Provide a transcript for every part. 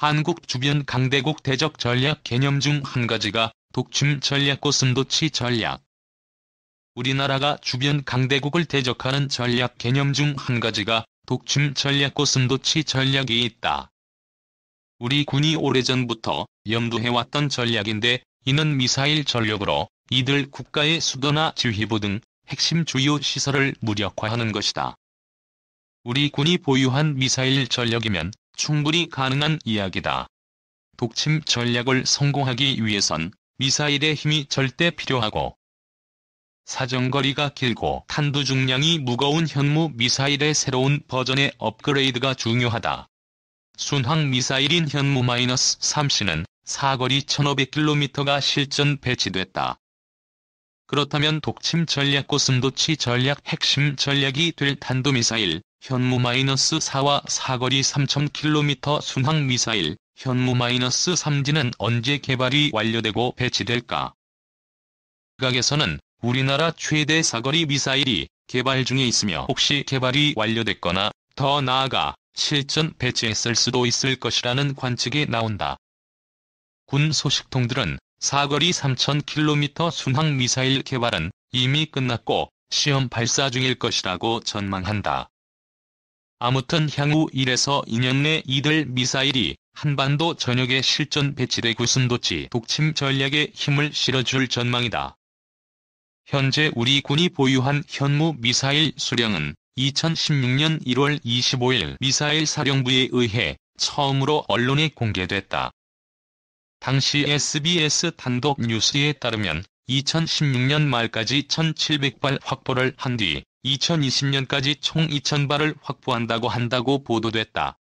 한국 주변 강대국 대적 전략 개념 중 한 가지가 독침 전략 고슴도치 전략. 우리나라가 주변 강대국을 대적하는 전략 개념 중 한 가지가 독침 전략 고슴도치 전략이 있다. 우리 군이 오래전부터 염두해왔던 전략인데 이는 미사일 전력으로 이들 국가의 수도나 지휘부 등 핵심 주요 시설을 무력화하는 것이다. 우리 군이 보유한 미사일 전력이면 충분히 가능한 이야기다. 독침 전략을 성공하기 위해선 미사일의 힘이 절대 필요하고 사정거리가 길고 탄두 중량이 무거운 현무 미사일의 새로운 버전의 업그레이드가 중요하다. 순항 미사일인 현무-3C는 사거리 1500km가 실전 배치됐다. 그렇다면 독침 전략 고슴도치 전략 핵심 전략이 될 탄도미사일 현무-4와 사거리 3000km 순항 미사일 현무-3G는 언제 개발이 완료되고 배치될까? 각에서는 우리나라 최대 사거리 미사일이 개발 중에 있으며 혹시 개발이 완료됐거나 더 나아가 실전 배치했을 수도 있을 것이라는 관측이 나온다. 군 소식통들은 사거리 3000km 순항 미사일 개발은 이미 끝났고 시험 발사 중일 것이라고 전망한다. 아무튼 향후 1에서 2년 내 이들 미사일이 한반도 전역에 실전 배치돼 고슴도치 독침 전략에 힘을 실어줄 전망이다. 현재 우리 군이 보유한 현무 미사일 수령은 2016년 1월 25일 미사일 사령부에 의해 처음으로 언론에 공개됐다. 당시 SBS 단독 뉴스에 따르면 2016년 말까지 1700발 확보를 한 뒤 2020년까지 총 2000발을 확보한다고 보도됐다.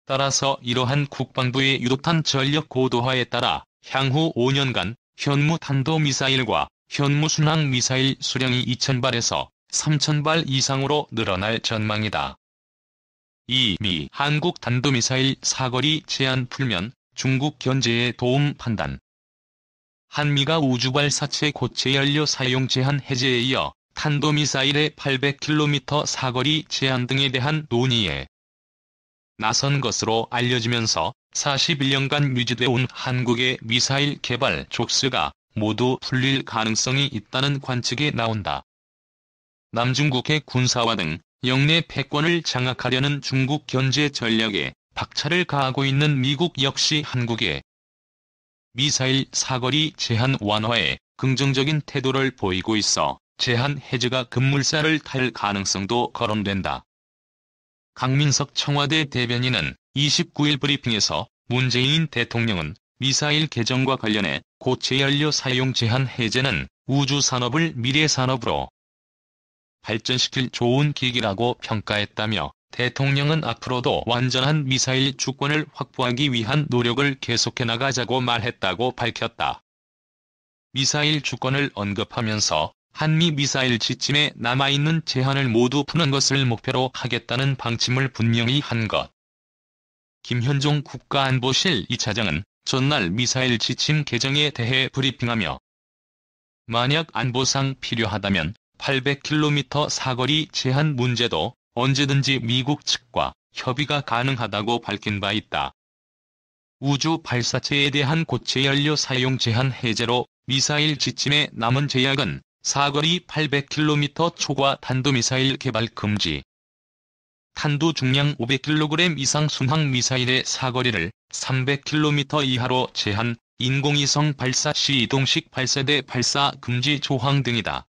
따라서 이러한 국방부의 유도탄 전력 고도화에 따라 향후 5년간 현무 탄도미사일과 현무 순항 미사일 수령이 2000발에서 3000발 이상으로 늘어날 전망이다. 이미 한국 탄도미사일 사거리 제한 풀면 중국 견제에 도움 판단. 한미가 우주발사체 고체 연료 사용 제한 해제에 이어 탄도미사일의 800km 사거리 제한 등에 대한 논의에 나선 것으로 알려지면서 41년간 유지돼 온 한국의 미사일 개발 족쇄가 모두 풀릴 가능성이 있다는 관측이 나온다. 남중국해 군사화 등 영내 패권을 장악하려는 중국 견제 전략에 박차를 가하고 있는 미국 역시 한국의 미사일 사거리 제한 완화에 긍정적인 태도를 보이고 있어 제한 해제가 급물살을 탈 가능성도 거론된다. 강민석 청와대 대변인은 29일 브리핑에서 문재인 대통령은 미사일 개정과 관련해 고체 연료 사용 제한 해제는 우주산업을 미래산업으로 발전시킬 좋은 계기라고 평가했다며 대통령은 앞으로도 완전한 미사일 주권을 확보하기 위한 노력을 계속해 나가자고 말했다고 밝혔다. 미사일 주권을 언급하면서 한미 미사일 지침에 남아있는 제한을 모두 푸는 것을 목표로 하겠다는 방침을 분명히 한 것. 김현종 국가안보실 2차장은 전날 미사일 지침 개정에 대해 브리핑하며 만약 안보상 필요하다면 800km 사거리 제한 문제도 언제든지 미국 측과 협의가 가능하다고 밝힌 바 있다. 우주 발사체에 대한 고체 연료 사용 제한 해제로 미사일 지침에 남은 제약은 사거리 800km 초과 탄도미사일 개발 금지, 탄두 중량 500kg 이상 순항 미사일의 사거리를 300km 이하로 제한, 인공위성 발사 시 이동식 발사대 발사 금지 조항 등이다.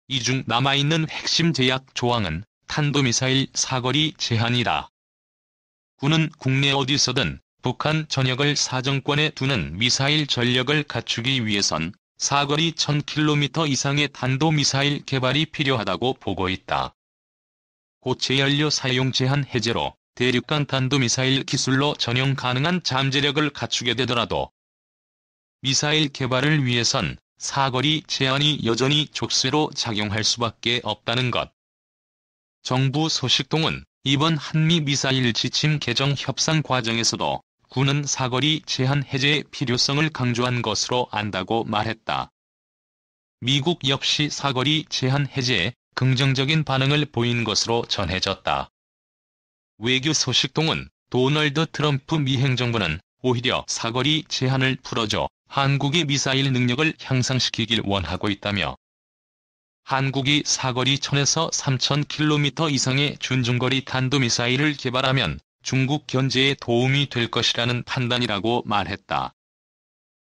이 중 남아있는 핵심 제약 조항은 탄도미사일 사거리 제한이다. 군은 국내 어디서든 북한 전역을 사정권에 두는 미사일 전력을 갖추기 위해선 사거리 1000km 이상의 탄도미사일 개발이 필요하다고 보고 있다. 고체 연료 사용 제한 해제로 대륙간 탄도미사일 기술로 전용 가능한 잠재력을 갖추게 되더라도 미사일 개발을 위해선 사거리 제한이 여전히 족쇄로 작용할 수밖에 없다는 것. 정부 소식통은 이번 한미 미사일 지침 개정 협상 과정에서도 군은 사거리 제한 해제의 필요성을 강조한 것으로 안다고 말했다. 미국 역시 사거리 제한 해제에 긍정적인 반응을 보인 것으로 전해졌다. 외교 소식통은 도널드 트럼프 미 행정부는 오히려 사거리 제한을 풀어줘 한국이 미사일 능력을 향상시키길 원하고 있다며 한국이 사거리 1000에서 3000km 이상의 준중거리 탄도미사일을 개발하면 중국 견제에 도움이 될 것이라는 판단이라고 말했다.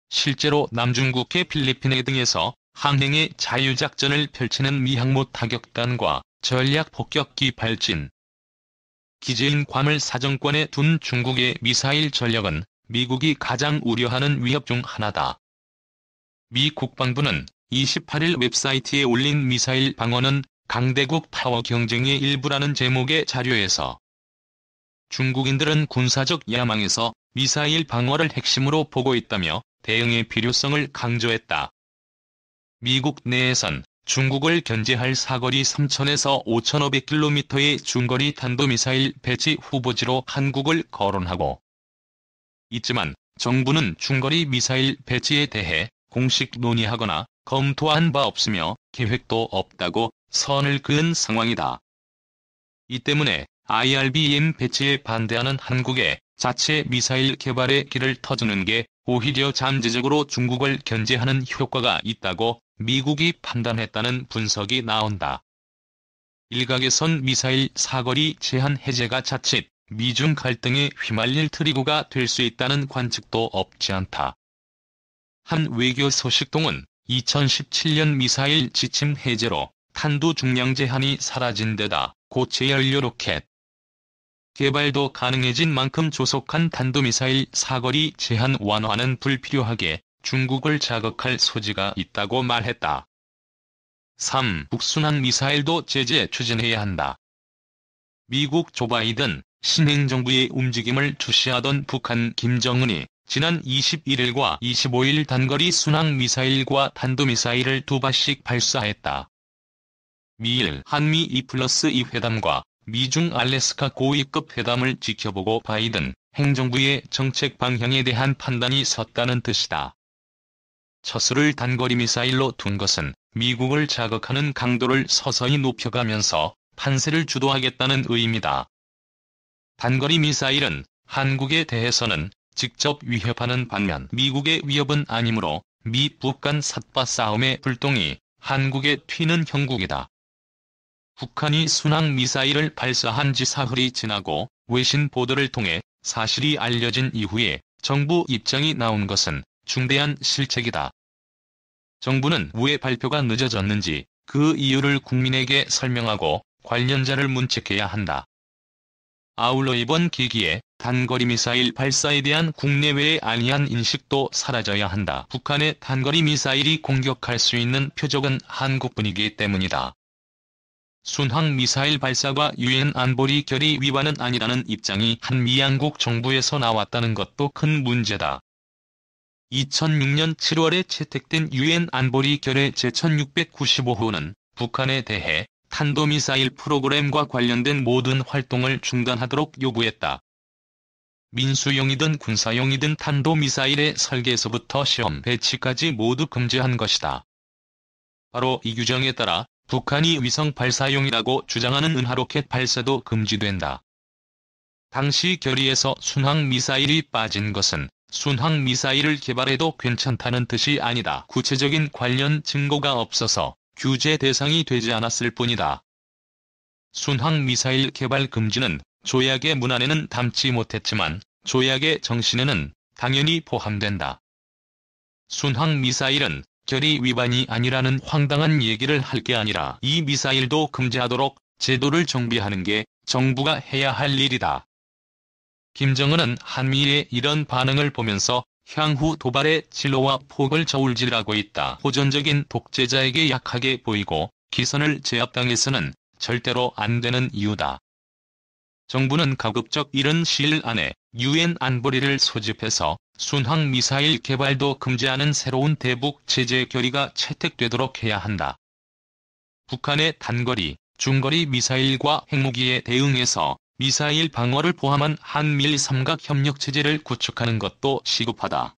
실제로 남중국해 필리핀해 등에서 항행의 자유작전을 펼치는 미 항모 타격단과 전략 폭격기 발진, 기지인 괌을 사정권에 둔 중국의 미사일 전력은 미국이 가장 우려하는 위협 중 하나다. 미 국방부는 28일 웹사이트에 올린 미사일 방어는 강대국 파워 경쟁의 일부라는 제목의 자료에서 중국인들은 군사적 야망에서 미사일 방어를 핵심으로 보고 있다며 대응의 필요성을 강조했다. 미국 내에선 중국을 견제할 사거리 3000에서 5500km의 중거리 탄도미사일 배치 후보지로 한국을 거론하고 있지만 정부는 중거리 미사일 배치에 대해 공식 논의하거나 검토한 바 없으며 계획도 없다고 선을 그은 상황이다. 이 때문에 IRBM 배치에 반대하는 한국의 자체 미사일 개발의 길을 터주는 게 오히려 잠재적으로 중국을 견제하는 효과가 있다고 미국이 판단했다는 분석이 나온다. 일각에선 미사일 사거리 제한 해제가 자칫 미중 갈등에 휘말릴 트리거가 될 수 있다는 관측도 없지 않다. 한 외교 소식통은 2017년 미사일 지침 해제로 탄두 중량 제한이 사라진 데다 고체 연료 로켓 개발도 가능해진 만큼 조속한 탄도미사일 사거리 제한 완화는 불필요하게 중국을 자극할 소지가 있다고 말했다. 3. 북순항 미사일도 제재 추진해야 한다. 미국 조 바이든 신행정부의 움직임을 주시하던 북한 김정은이 지난 21일과 25일 단거리 순항 미사일과 탄도미사일을 2발씩 발사했다. 미일 한미 2+2 회담과 미중 알래스카 고위급 회담을 지켜보고 바이든 행정부의 정책 방향에 대한 판단이 섰다는 뜻이다. 처수를 단거리 미사일로 둔 것은 미국을 자극하는 강도를 서서히 높여가면서 판세를 주도하겠다는 의미다. 단거리 미사일은 한국에 대해서는 직접 위협하는 반면 미국의 위협은 아니므로 미-북 간 삿바 싸움의 불똥이 한국에 튀는 형국이다. 북한이 순항 미사일을 발사한 지 사흘이 지나고 외신 보도를 통해 사실이 알려진 이후에 정부 입장이 나온 것은 중대한 실책이다. 정부는 왜 발표가 늦어졌는지 그 이유를 국민에게 설명하고 관련자를 문책해야 한다. 아울러 이번 계기에 단거리 미사일 발사에 대한 국내외의 안이한 인식도 사라져야 한다. 북한의 단거리 미사일이 공격할 수 있는 표적은 한국뿐이기 때문이다. 순항 미사일 발사가 유엔 안보리 결의 위반은 아니라는 입장이 한미 양국 정부에서 나왔다는 것도 큰 문제다. 2006년 7월에 채택된 유엔 안보리 결의 제1695호는 북한에 대해 탄도미사일 프로그램과 관련된 모든 활동을 중단하도록 요구했다. 민수용이든 군사용이든 탄도미사일의 설계에서부터 시험 배치까지 모두 금지한 것이다. 바로 이 규정에 따라 북한이 위성 발사용이라고 주장하는 은하로켓 발사도 금지된다. 당시 결의에서 순항 미사일이 빠진 것은 순항 미사일을 개발해도 괜찮다는 뜻이 아니다. 구체적인 관련 증거가 없어서 규제 대상이 되지 않았을 뿐이다. 순항 미사일 개발 금지는 조약의 문안에는 담지 못했지만 조약의 정신에는 당연히 포함된다. 순항 미사일은 결의 위반이 아니라는 황당한 얘기를 할 게 아니라 이 미사일도 금지하도록 제도를 정비하는 게 정부가 해야 할 일이다. 김정은은 한미의 이런 반응을 보면서 향후 도발의 진로와 폭을 저울질하고 있다. 호전적인 독재자에게 약하게 보이고 기선을 제압당해서는 절대로 안 되는 이유다. 정부는 가급적 이른 시일 안에 유엔 안보리를 소집해서 순항 미사일 개발도 금지하는 새로운 대북 제재 결의가 채택되도록 해야 한다. 북한의 단거리, 중거리 미사일과 핵무기에 대응해서 미사일 방어를 포함한 한미일 삼각협력체제를 구축하는 것도 시급하다.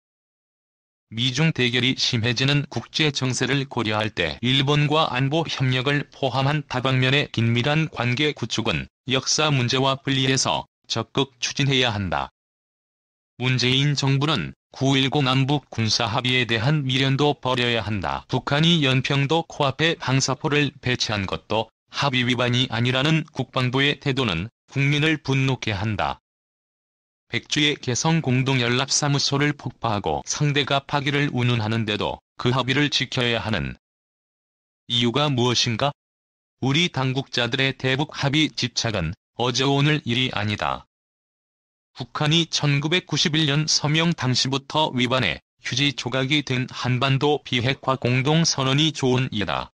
미중 대결이 심해지는 국제 정세를 고려할 때 일본과 안보 협력을 포함한 다방면의 긴밀한 관계 구축은 역사 문제와 분리해서 적극 추진해야 한다. 문재인 정부는 9.19 남북 군사합의에 대한 미련도 버려야 한다. 북한이 연평도 코앞에 방사포를 배치한 것도 합의 위반이 아니라는 국방부의 태도는 국민을 분노케 한다. 백주의 개성 공동연락사무소를 폭파하고 상대가 파기를 운운하는데도 그 합의를 지켜야 하는 이유가 무엇인가? 우리 당국자들의 대북 합의 집착은 어제 오늘 일이 아니다. 북한이 1991년 서명 당시부터 위반해 휴지 조각이 된 한반도 비핵화 공동선언이 좋은 예다.